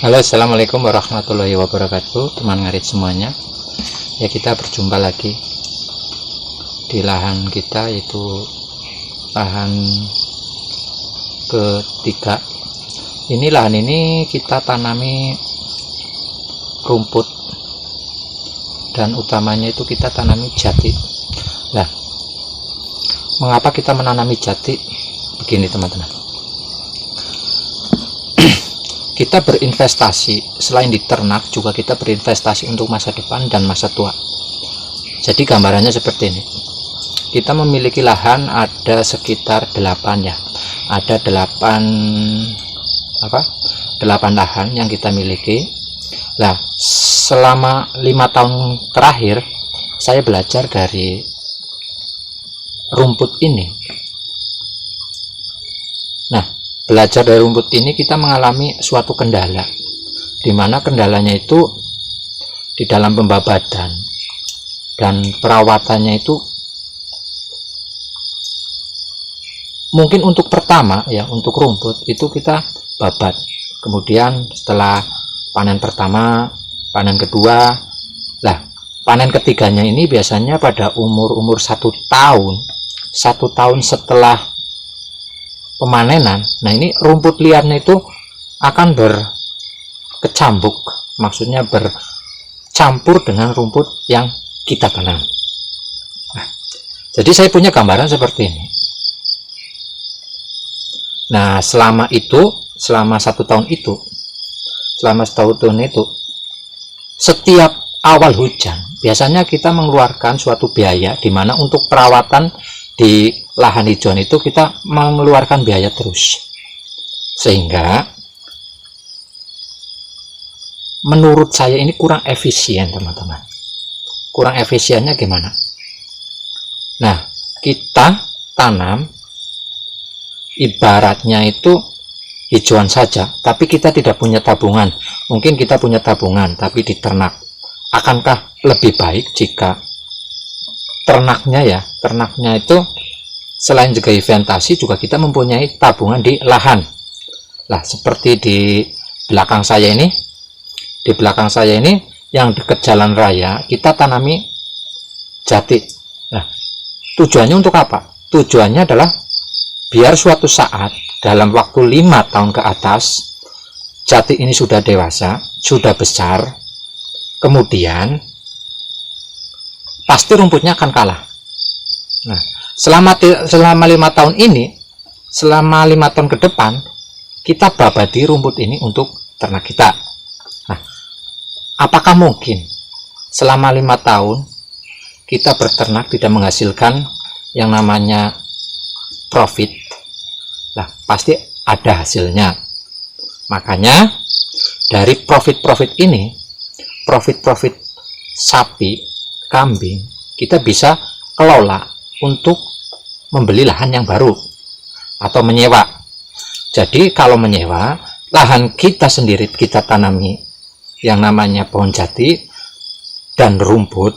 Halo, assalamualaikum warahmatullahi wabarakatuh, teman ngarit semuanya. Ya, kita berjumpa lagi di lahan kita, yaitu lahan ketiga. Ini lahan ini kita tanami rumput, dan utamanya itu kita tanami jati. Nah, mengapa kita menanami jati? Begini teman-teman, kita berinvestasi selain di ternak, juga kita berinvestasi untuk masa depan dan masa tua. Jadi gambarannya seperti ini. Kita memiliki lahan ada sekitar 8 ya. Ada 8 lahan yang kita miliki. Nah, selama 5 tahun terakhir saya belajar dari rumput ini. Nah, belajar dari rumput ini kita mengalami suatu kendala, di mana kendalanya itu di dalam pembabadan dan perawatannya itu mungkin untuk pertama ya, untuk rumput itu kita babat, kemudian setelah panen pertama, panen kedua, lah panen ketiganya ini biasanya pada umur 1 tahun setelah pemanenan. Nah, ini rumput liarnya itu akan berkecambuk, maksudnya bercampur dengan rumput yang kita tanam. Nah, jadi saya punya gambaran seperti ini. Nah, selama 1 tahun itu, setiap awal hujan biasanya kita mengeluarkan suatu biaya, di mana untuk perawatan di lahan hijauan itu kita mengeluarkan biaya terus, sehingga menurut saya ini kurang efisien teman-teman. Kurang efisiennya gimana? Nah, kita tanam ibaratnya itu hijauan saja, tapi kita tidak punya tabungan. Mungkin kita punya tabungan tapi di ternak. Akankah lebih baik jika ternaknya itu selain juga investasi, juga kita mempunyai tabungan di lahan. Lah, seperti di belakang saya ini yang dekat jalan raya, kita tanami jati. Nah, tujuannya untuk apa? Tujuannya adalah biar suatu saat dalam waktu 5 tahun ke atas jati ini sudah dewasa, sudah besar, kemudian pasti rumputnya akan kalah. Nah, selama 5 tahun ini, selama 5 tahun ke depan, kita babadi rumput ini untuk ternak kita. Nah, apakah mungkin selama 5 tahun kita berternak tidak menghasilkan yang namanya profit? Lah, pasti ada hasilnya. Makanya dari profit ini, profit sapi, kambing, kita bisa kelola untuk membeli lahan yang baru atau menyewa. Jadi kalau menyewa lahan kita sendiri, kita tanami yang namanya pohon jati dan rumput,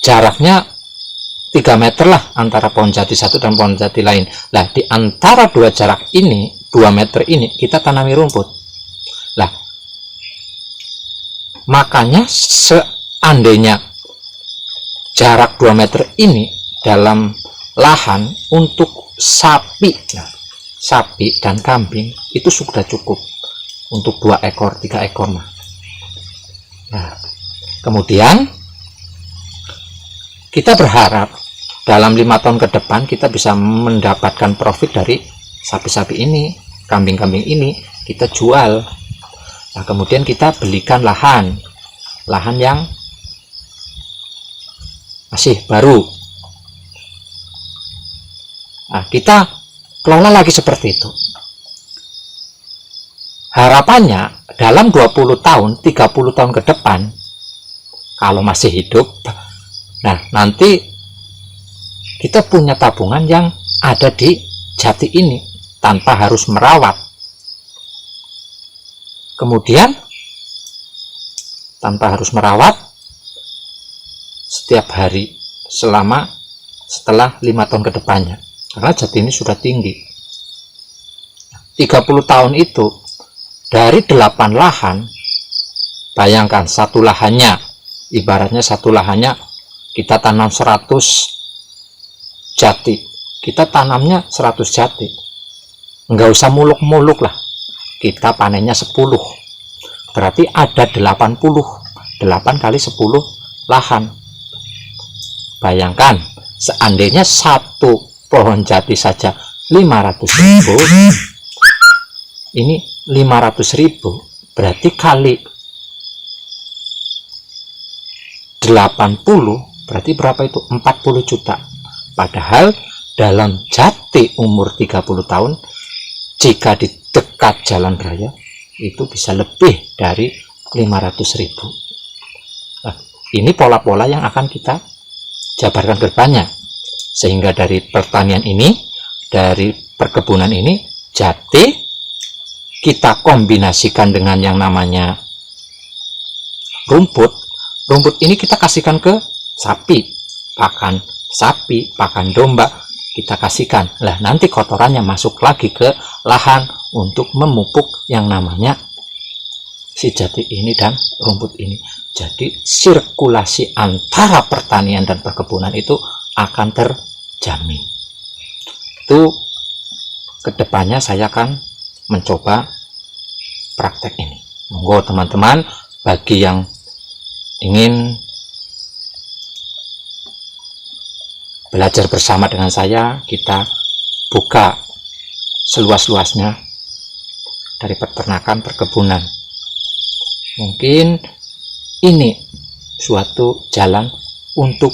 jaraknya 3 meter lah antara pohon jati satu dan pohon jati lain. Nah, di antara 2 jarak ini, 2 meter ini, kita tanami rumput. Lah, makanya seandainya jarak 2 meter ini dalam lahan untuk sapi dan kambing itu sudah cukup untuk 2 ekor 3 ekor mah. Nah, kemudian kita berharap dalam 5 tahun ke depan kita bisa mendapatkan profit dari sapi-sapi ini, kambing-kambing ini, kita jual. Nah, kemudian kita belikan lahan yang masih baru. Nah, kita kelola lagi seperti itu. Harapannya dalam 20 tahun, 30 tahun ke depan, kalau masih hidup, nah nanti kita punya tabungan yang ada di jati ini tanpa harus merawat. Kemudian tanpa harus merawat setiap hari setelah 5 tahun ke depannya, karena jati ini sudah tinggi. 30 tahun itu dari 8 lahan, bayangkan satu lahannya, ibaratnya satu lahannya kita tanam 100 jati, kita tanamnya 100 jati, nggak usah muluk-muluk lah, kita panennya 10, berarti ada 80, 8 kali 10 lahan. Bayangkan seandainya satu pohon jati saja 500.000, ini 500.000 berarti kali 80 berarti berapa itu? 40 juta. Padahal dalam jati umur 30 tahun, jika di dekat jalan raya itu bisa lebih dari 500.000. Nah, ini pola-pola yang akan kita jabarkan ke depannya, sehingga dari pertanian ini, dari perkebunan ini, jati kita kombinasikan dengan yang namanya rumput ini kita kasihkan ke sapi, pakan domba kita kasihkan. Lah nanti kotorannya masuk lagi ke lahan untuk memupuk yang namanya si jati ini dan rumput ini. Jadi sirkulasi antara pertanian dan perkebunan itu akan terjamin. Itu kedepannya saya akan mencoba praktek ini. Monggo teman-teman, bagi yang ingin belajar bersama dengan saya, kita buka seluas-luasnya dari peternakan perkebunan. Mungkin ini suatu jalan untuk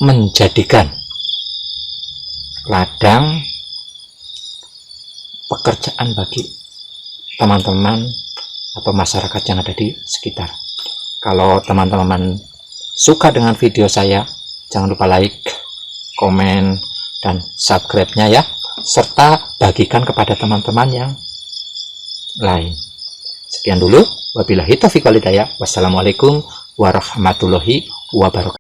menjadikan ladang pekerjaan bagi teman-teman atau masyarakat yang ada di sekitar. Kalau teman-teman suka dengan video saya, jangan lupa like, komen, dan subscribe-nya ya, serta bagikan kepada teman-teman yang lain. Sekian dulu, wabillahi taufiq wal hidayah. Wassalamualaikum warahmatullahi wabarakatuh.